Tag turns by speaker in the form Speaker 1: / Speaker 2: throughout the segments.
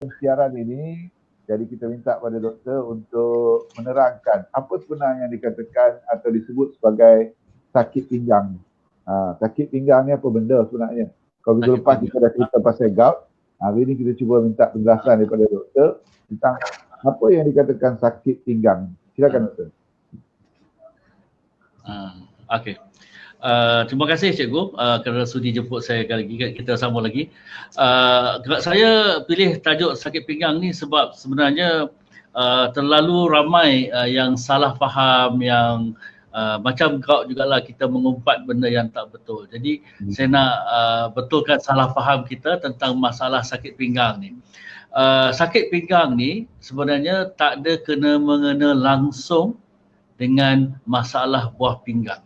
Speaker 1: siaran ini, jadi kita minta pada doktor untuk menerangkan apa sebenarnya yang dikatakan atau disebut sebagai sakit pinggang. Sakit pinggang ni apa benda sebenarnya? Kalau minggu lepas kita dah cerita pasal gout, hari ini kita cuba minta penjelasan daripada doktor tentang apa yang dikatakan sakit pinggang. Silakan doktor.
Speaker 2: Okey. Terima kasih cikgu kerana sudi jemput saya kali lagi, kita sambung lagi. Saya pilih tajuk sakit pinggang ni sebab sebenarnya terlalu ramai yang salah faham, yang macam gout jugalah kita mengumpat benda yang tak betul. Jadi saya nak betulkan salah faham kita tentang masalah sakit pinggang ni. Sakit pinggang ni sebenarnya tak ada kena-mengena langsung dengan masalah buah pinggang.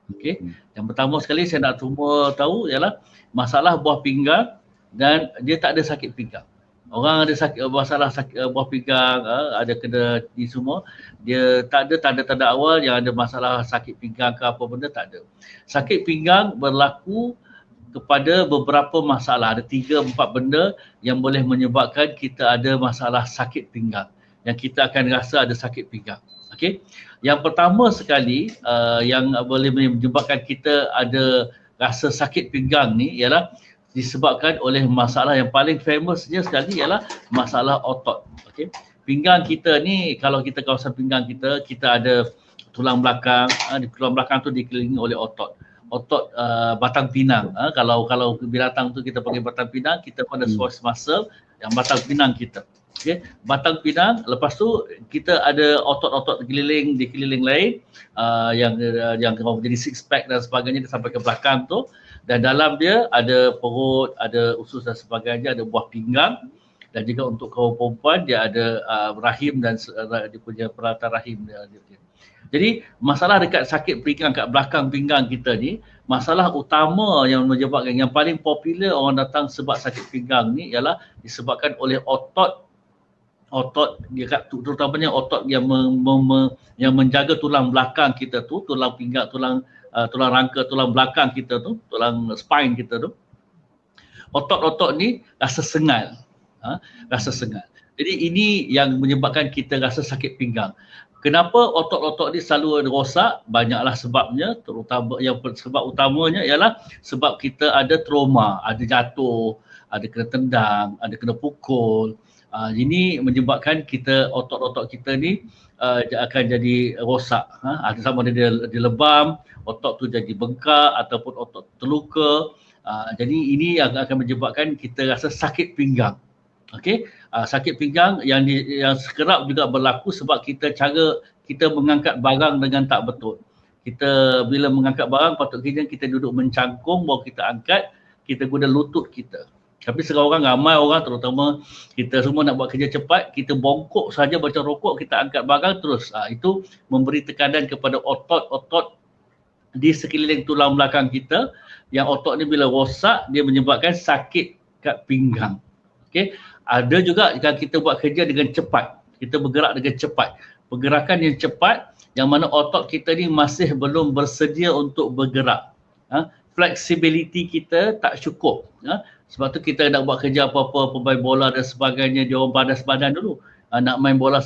Speaker 2: Okey. Yang pertama sekali saya nak semua tahu ialah masalah buah pinggang dan dia tak ada sakit pinggang. Orang ada masalah buah pinggang, ada kena ni semua, dia tak ada tanda-tanda awal yang ada masalah sakit pinggang ke apa benda, tak ada. Sakit pinggang berlaku kepada beberapa masalah. Ada 3-4 benda yang boleh menyebabkan kita ada masalah sakit pinggang, yang kita akan rasa ada sakit pinggang. Okey. Yang pertama sekali yang boleh menyebabkan kita ada rasa sakit pinggang ni ialah disebabkan oleh masalah yang paling famousnya sekali ialah masalah otot. Okey. Pinggang kita ni, kalau kita kawasan pinggang kita, kita ada tulang belakang, di tulang belakang tu dikelilingi oleh otot. Otot batang pinang. Kalau binatang tu kita panggil batang pinang, kita pun ada psoas muscle yang batang pinang kita. Okay. Batang pinang, lepas tu kita ada otot-otot di keliling lain yang jadi six pack dan sebagainya sampai ke belakang tu, dan dalam dia ada perut, ada usus dan sebagainya, ada buah pinggang, dan juga untuk kaum perempuan dia ada rahim dan dia punya peralatan rahim dia. Jadi masalah dekat sakit pinggang kat belakang pinggang kita ni, masalah utama yang menyebabkan, yang paling popular orang datang sebab sakit pinggang ni ialah disebabkan oleh otot dekat, terutamanya otot yang yang menjaga tulang belakang kita tu, tulang pinggang, tulang rangka tulang belakang kita tu, tulang spine kita tu. Otot-otot ni rasa sengal. Rasa sengal. Jadi ini yang menyebabkan kita rasa sakit pinggang. Kenapa otot-otot ni selalu rosak? Banyaklah sebabnya, terutama yang sebab utamanya ialah sebab kita ada trauma, ada jatuh, ada kena tendang, ada kena pukul. Ini menyebabkan kita, otot-otot kita ni akan jadi rosak. Ada sama ada dia lebam, otot tu jadi bengkak ataupun otot terluka. Jadi ini yang akan menyebabkan kita rasa sakit pinggang. Okey, sakit pinggang yang kerap juga berlaku sebab cara kita mengangkat barang dengan tak betul. Kita bila mengangkat barang patutnya kita duduk mencangkung baru kita angkat, kita guna lutut kita. Tapi sekarang ramai orang, terutama kita semua nak buat kerja cepat, kita bongkok saja macam rokok, kita angkat barang terus. Itu memberi tekanan kepada otot-otot di sekeliling tulang belakang kita, yang otot ni bila rosak dia menyebabkan sakit kat pinggang. Okey. Ada juga jika kita buat kerja dengan cepat, kita bergerak dengan cepat, pergerakan yang cepat yang mana otot kita ni masih belum bersedia untuk bergerak. Flexibility kita tak cukup. Sebab tu kita nak buat kerja apa-apa, pemain bola dan sebagainya, dia orang panas badan dulu. Nak main bola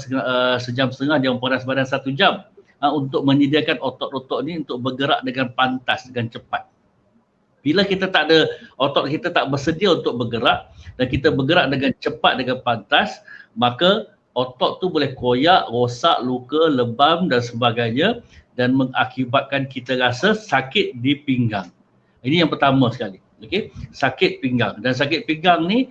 Speaker 2: sejam setengah, dia orang panas badan 1 jam. Untuk menyediakan otot-otot ni untuk bergerak dengan pantas, dengan cepat. Bila kita tak ada, otot kita tak bersedia untuk bergerak dan kita bergerak dengan cepat, dengan pantas, maka otot tu boleh koyak, rosak, luka, lebam dan sebagainya, dan mengakibatkan kita rasa sakit di pinggang. Ini yang pertama sekali. Okey, sakit pinggang. Dan sakit pinggang ni,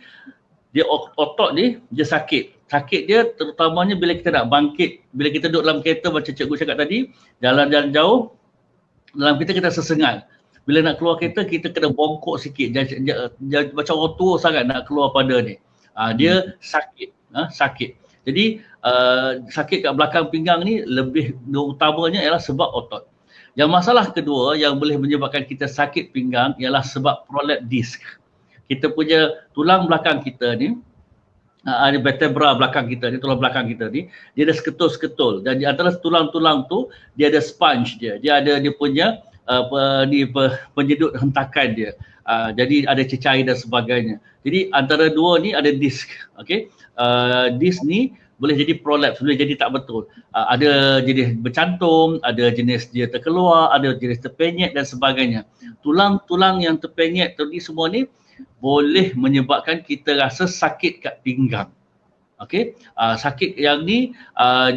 Speaker 2: dia otot ni dia sakit. Sakit dia terutamanya bila kita nak bangkit, bila kita duduk dalam kereta macam cikgu cakap tadi, jalan-jalan jauh, dalam kita sesengal. Bila nak keluar kereta, kita kena bongkok sikit. Macam orang tua sangat nak keluar pada ni. Dia sakit. Sakit. Jadi sakit kat belakang pinggang ni lebih utamanya ialah sebab otot. Yang masalah kedua yang boleh menyebabkan kita sakit pinggang ialah sebab prolapse disk. Kita punya tulang belakang kita ni, ada vertebra belakang kita ni, tulang belakang kita ni, dia ada seketul-seketul. Dan di antara tulang-tulang tu, dia ada sponge dia. Dia ada dia punya penyedut hentakan dia. Jadi ada cecair dan sebagainya. Jadi antara dua ni ada disk. Okey. Disk ni boleh jadi prolapse, boleh jadi tak betul. Ada jenis bercantum, ada jenis dia terkeluar, ada jenis terpenyet dan sebagainya. Tulang-tulang yang terpenyet tadi semua ni boleh menyebabkan kita rasa sakit kat pinggang. Okey, sakit yang ni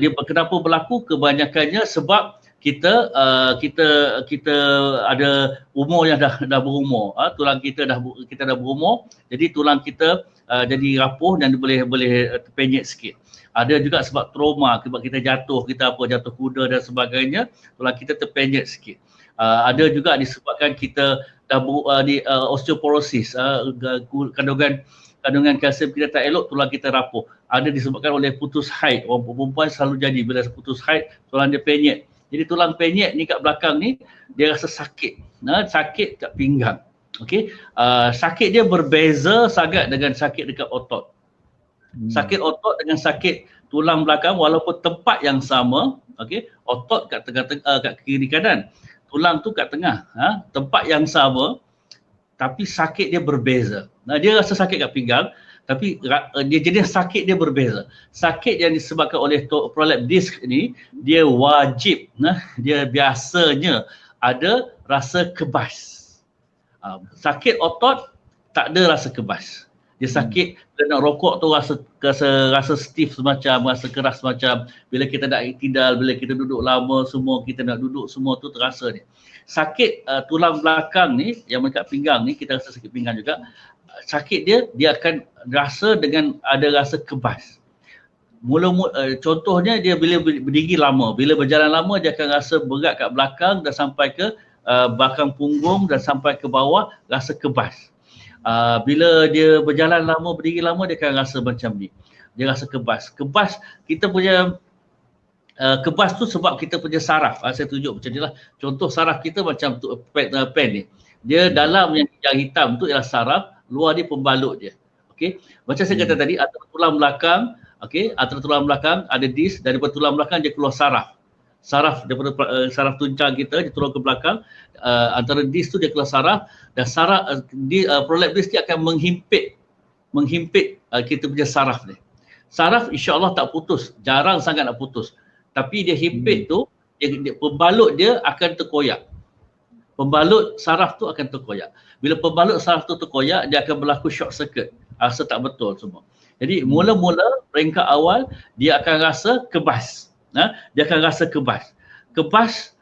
Speaker 2: dia kenapa berlaku? Kebanyakannya sebab kita ada umur yang dah berumur. Tulang kita dah berumur, jadi tulang kita jadi rapuh dan boleh terpenyet sikit. Ada juga sebab trauma, sebab kita jatuh jatuh kuda dan sebagainya, tulang kita terpenyet sikit. Ada juga disebabkan kita dah osteoporosis, kandungan kalsium kita tak elok, tulang kita rapuh. Ada disebabkan oleh putus haid. Orang perempuan selalu jadi bila putus haid, tulang dia penyet. Jadi tulang penyet ni kat belakang ni dia rasa sakit. Sakit kat pinggang. Okey. Sakit dia berbeza sangat dengan sakit dekat otot. Sakit otot dengan sakit tulang belakang walaupun tempat yang sama, okey, otot kat tengah-tengah, kat kiri kanan, tulang tu kat tengah, tempat yang sama tapi sakit dia berbeza. Dia rasa sakit kat pinggang tapi dia jenis sakit dia berbeza. Sakit yang disebabkan oleh prolapse disk ni dia wajib, dia biasanya ada rasa kebas. Sakit otot tak ada rasa kebas. Dia sakit bila nak rokok tu rasa stiff semacam, rasa keras semacam. Bila kita nak iktidal, bila kita duduk lama semua, kita nak duduk semua tu terasa ni. Sakit tulang belakang ni yang dekat pinggang ni, kita rasa sakit pinggang juga. Sakit dia akan rasa dengan ada rasa kebas. Contohnya dia bila berdiri lama, bila berjalan lama dia akan rasa berat kat belakang dan sampai ke belakang punggung dan sampai ke bawah, rasa kebas. Bila dia berjalan lama, berdiri lama, dia akan rasa macam ni. Dia rasa kebas. Kebas, kita punya kebas tu sebab kita punya saraf. Saya tunjuk macam ni lah. Contoh saraf kita macam tu, pen ni. Dia dalam yang hitam tu ialah saraf, luar dia pembalut dia. Okey. Macam saya kata tadi, antara tulang belakang, okey, antara tulang belakang ada disk, daripada tulang belakang dia keluar saraf. Saraf daripada saraf tuncang kita dia turun ke belakang, antara disk tu dia keluar saraf dan saraf prolapse disk dia akan menghimpit kita punya saraf ni. Saraf insya-Allah tak putus, jarang sangat nak putus. Tapi dia himpit tu, pembalut dia akan terkoyak. Pembalut saraf tu akan terkoyak. Bila pembalut saraf tu terkoyak, dia akan berlaku short circuit. Rasa tak betul semua. Jadi mula-mula peringkat awal dia akan rasa kebas. Dia akan rasa kebas. Kebas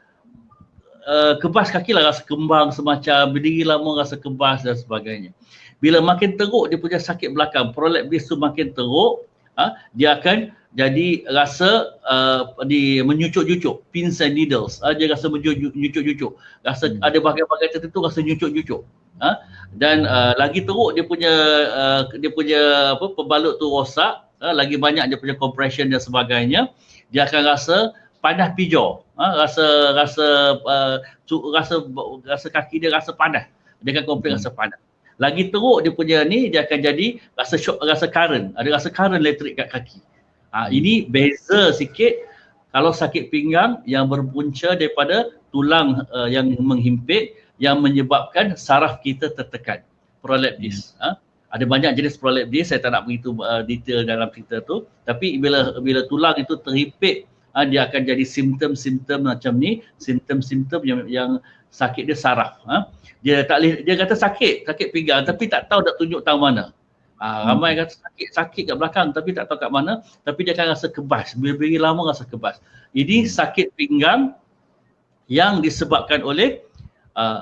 Speaker 2: kaki lah, rasa kembang semacam, berdiri lama rasa kebas dan sebagainya. Bila makin teruk dia punya sakit belakang, prolapse disk tu makin teruk, dia akan jadi rasa menyucuk-jucuk, pins and needles. Dia rasa menyucuk-jucuk. Rasa ada bahagian-bahagian tertentu rasa nyucuk-jucuk. Dan lagi teruk dia punya pembalut tu rosak, lagi banyak dia punya compression dan sebagainya. Dia akan rasa panas pijau, rasa kaki dia rasa panas. Dia akan komplain rasa panas. Lagi teruk dia punya ni, dia akan jadi rasa current, ada rasa current elektrik kat kaki. Ini beza sikit kalau sakit pinggang yang berpunca daripada tulang yang menghimpit yang menyebabkan saraf kita tertekan, prolapse disk. Ada banyak jenis prolapse disk, saya tak nak begitu detail dalam cerita tu. Tapi bila tulang itu terhimpit, dia akan jadi simptom-simptom macam ni, simptom-simptom yang sakit dia saraf. Dia kata sakit pinggang tapi tak tahu nak tunjuk tahu mana. Ramai kata sakit kat belakang tapi tak tahu kat mana, tapi dia akan rasa kebas. Bila berdiri lama rasa kebas. Ini sakit pinggang yang disebabkan oleh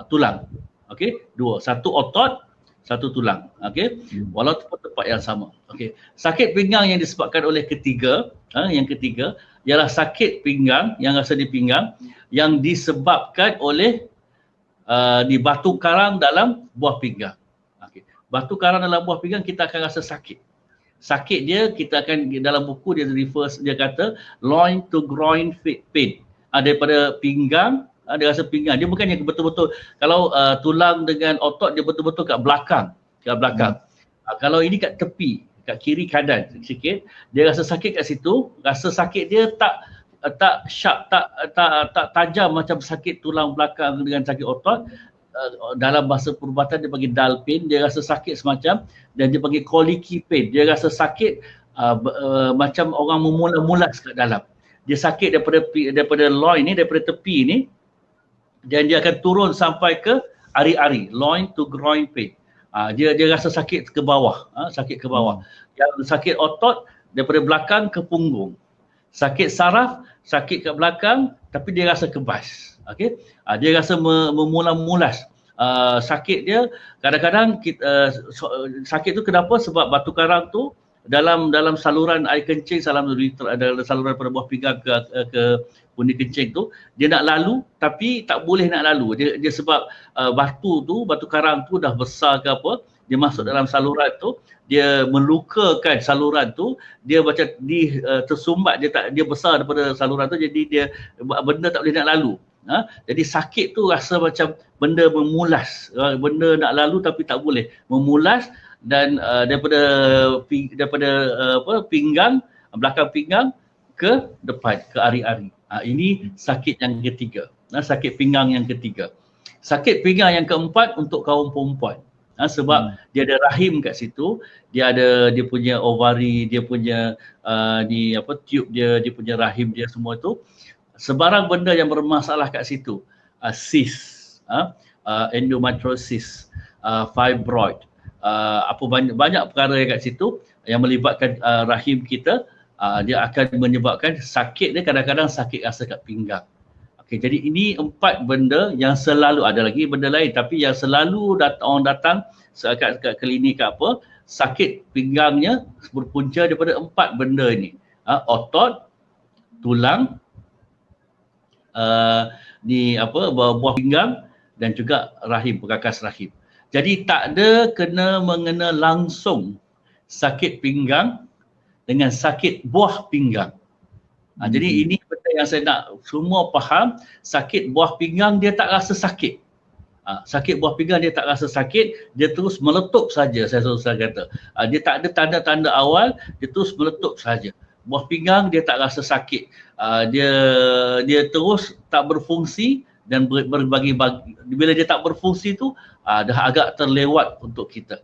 Speaker 2: tulang. Okey, dua. Satu otot, satu tulang. Okey, walaupun tempat yang sama. Okey, sakit pinggang yang disebabkan oleh yang ketiga ialah sakit pinggang yang rasa di pinggang yang disebabkan oleh di batu karang dalam buah pinggang. Okey, batu karang dalam buah pinggang kita akan rasa sakit. Sakit dia kita akan dalam buku dia kata loin to groin pain. Daripada pinggang, dia rasa pinggang. Dia bukannya betul-betul kalau tulang dengan otot dia betul-betul kat belakang. Kalau ini kat tepi, kat kiri kanan sikit, dia rasa sakit kat situ, rasa sakit dia tak tak sharp, tak tajam macam sakit tulang belakang dengan sakit otot. Dalam bahasa perubatan dia panggil dull pain, dia rasa sakit semacam, dan dia panggil colicky pain, dia rasa sakit macam orang memulas-mulas kat dalam. Dia sakit daripada loin ni, daripada tepi ni, dan dia akan turun sampai ke ari-ari, loin to groin pain. Dia rasa sakit ke bawah, sakit ke bawah. Yang sakit otot daripada belakang ke punggung. Sakit saraf, sakit kat belakang tapi dia rasa kebas. Okey. Dia rasa memulas-mulas. Sakit dia kadang-kadang sakit tu kenapa? Sebab batu karang tu dalam saluran air kencing, dalam saluran pada buah pinggang ke pundi kencing tu, dia nak lalu tapi tak boleh nak lalu. Dia sebab batu karang tu dah besar ke apa, dia masuk dalam saluran tu, dia melukakan saluran tu, dia macam tersumbat, dia besar daripada saluran tu, jadi dia benda tak boleh nak lalu. Jadi sakit tu rasa macam benda memulas, benda nak lalu tapi tak boleh, memulas, dan daripada pinggang, belakang pinggang ke depan, ke ari-ari. Ini sakit yang ketiga, sakit pinggang yang ketiga. Sakit pinggang yang keempat untuk kaum perempuan. Sebab dia ada rahim kat situ, dia punya ovari, dia punya tube dia punya rahim dia, semua tu. Sebarang benda yang bermasalah kat situ, cyst, endometriosis, fibroid, banyak perkara yang kat situ yang melibatkan rahim kita, dia akan menyebabkan sakit dia, kadang-kadang sakit rasa kat pinggang. Okay, jadi ini 4 benda yang selalu, ada lagi benda lain tapi yang selalu orang datang kat klinik ke apa, sakit pinggangnya berpunca daripada 4 benda ini. Otot, tulang, buah pinggang dan juga rahim, perkakas rahim. Jadi tak ada mengena langsung sakit pinggang dengan sakit buah pinggang. Jadi ini benda yang saya nak semua faham, sakit buah pinggang dia tak rasa sakit. Sakit buah pinggang dia tak rasa sakit, dia terus meletup saja, saya selalu kata. Dia tak ada tanda-tanda awal, dia terus meletup saja. Buah pinggang dia tak rasa sakit. Dia terus tak berfungsi, dan bila dia tak berfungsi tu dah agak terlewat untuk kita.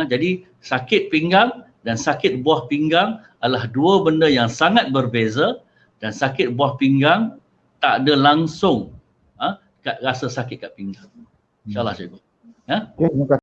Speaker 2: Jadi sakit pinggang dan sakit buah pinggang adalah 2 benda yang sangat berbeza, dan sakit buah pinggang tak ada langsung rasa sakit kat pinggang. InsyaAllah cikgu.
Speaker 1: Okay, terima kasih.